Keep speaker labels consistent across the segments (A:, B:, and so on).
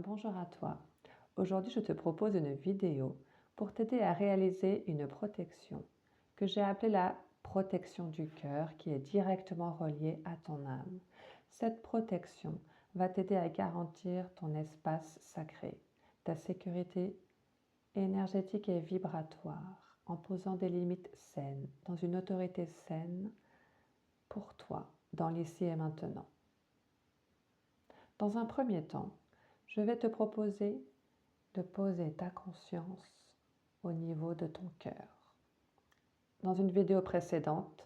A: Bonjour à toi. Aujourd'hui, je te propose une vidéo pour t'aider à réaliser une protection que j'ai appelée la protection du cœur qui est directement reliée à ton âme. Cette protection va t'aider à garantir ton espace sacré, ta sécurité énergétique et vibratoire en posant des limites saines, dans une autorité saine pour toi, dans l'ici et maintenant. Dans un premier temps, je vais te proposer de poser ta conscience au niveau de ton cœur. Dans une vidéo précédente,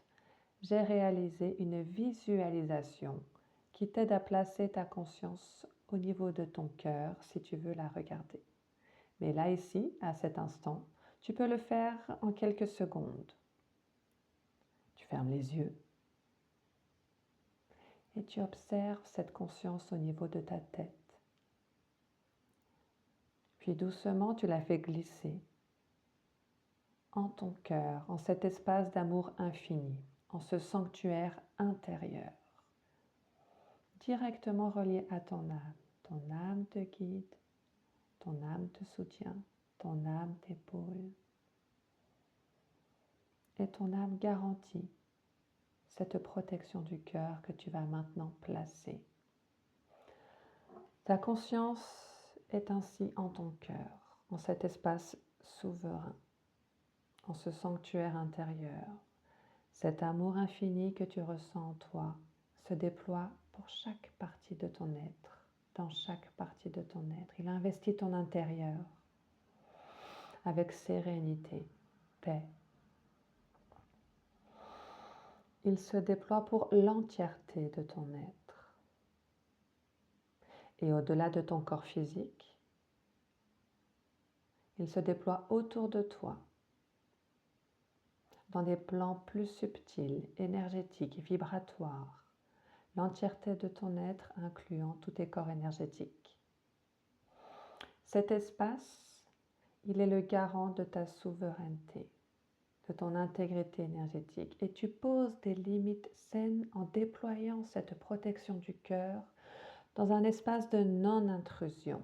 A: j'ai réalisé une visualisation qui t'aide à placer ta conscience au niveau de ton cœur si tu veux la regarder. Mais là, ici, à cet instant, tu peux le faire en quelques secondes. Tu fermes les yeux et tu observes cette conscience au niveau de ta tête. Puis doucement, tu la fais glisser en ton cœur, en cet espace d'amour infini, en ce sanctuaire intérieur, directement relié à ton âme. Ton âme te guide, ton âme te soutient, ton âme t'épaule. Et ton âme garantit cette protection du cœur que tu vas maintenant placer. Ta conscience est ainsi en ton cœur, en cet espace souverain, en ce sanctuaire intérieur. Cet amour infini que tu ressens en toi se déploie pour chaque partie de ton être, dans chaque partie de ton être. Il investit ton intérieur avec sérénité, paix. Il se déploie pour l'entièreté de ton être. Et au-delà de ton corps physique, il se déploie autour de toi, dans des plans plus subtils, énergétiques, vibratoires, l'entièreté de ton être incluant tous tes corps énergétiques. Cet espace, il est le garant de ta souveraineté, de ton intégrité énergétique. Et tu poses des limites saines en déployant cette protection du cœur dans un espace de non-intrusion,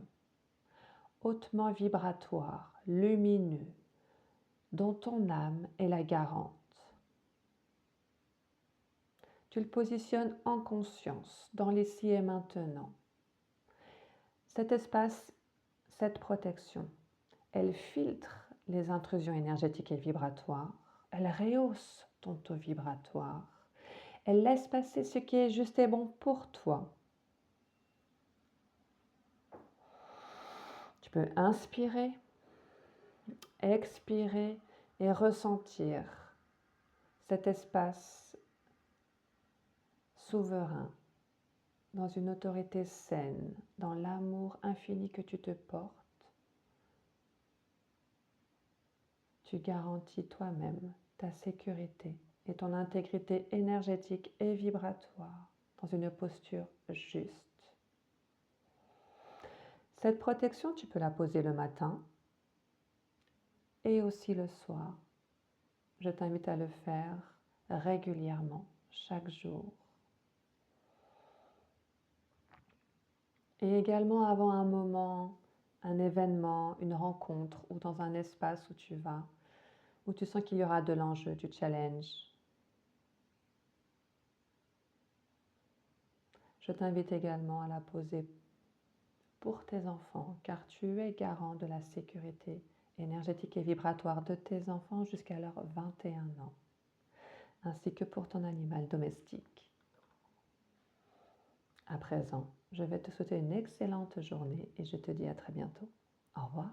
A: hautement vibratoire, lumineux, dont ton âme est la garante. Tu le positionnes en conscience, dans l'ici et maintenant. Cet espace, cette protection, elle filtre les intrusions énergétiques et vibratoires, elle rehausse ton taux vibratoire, elle laisse passer ce qui est juste et bon pour toi. Tu peux inspirer, expirer et ressentir cet espace souverain, dans une autorité saine, dans l'amour infini que tu te portes. Tu garantis toi-même ta sécurité et ton intégrité énergétique et vibratoire dans une posture juste. Cette protection, tu peux la poser le matin et aussi le soir. Je t'invite à le faire régulièrement, chaque jour. Et également avant un moment, un événement, une rencontre ou dans un espace où tu vas, où tu sens qu'il y aura de l'enjeu, du challenge. Je t'invite également à la poser pour tes enfants, car tu es garant de la sécurité énergétique et vibratoire de tes enfants jusqu'à leurs 21 ans, ainsi que pour ton animal domestique. À présent, je vais te souhaiter une excellente journée et je te dis à très bientôt. Au revoir.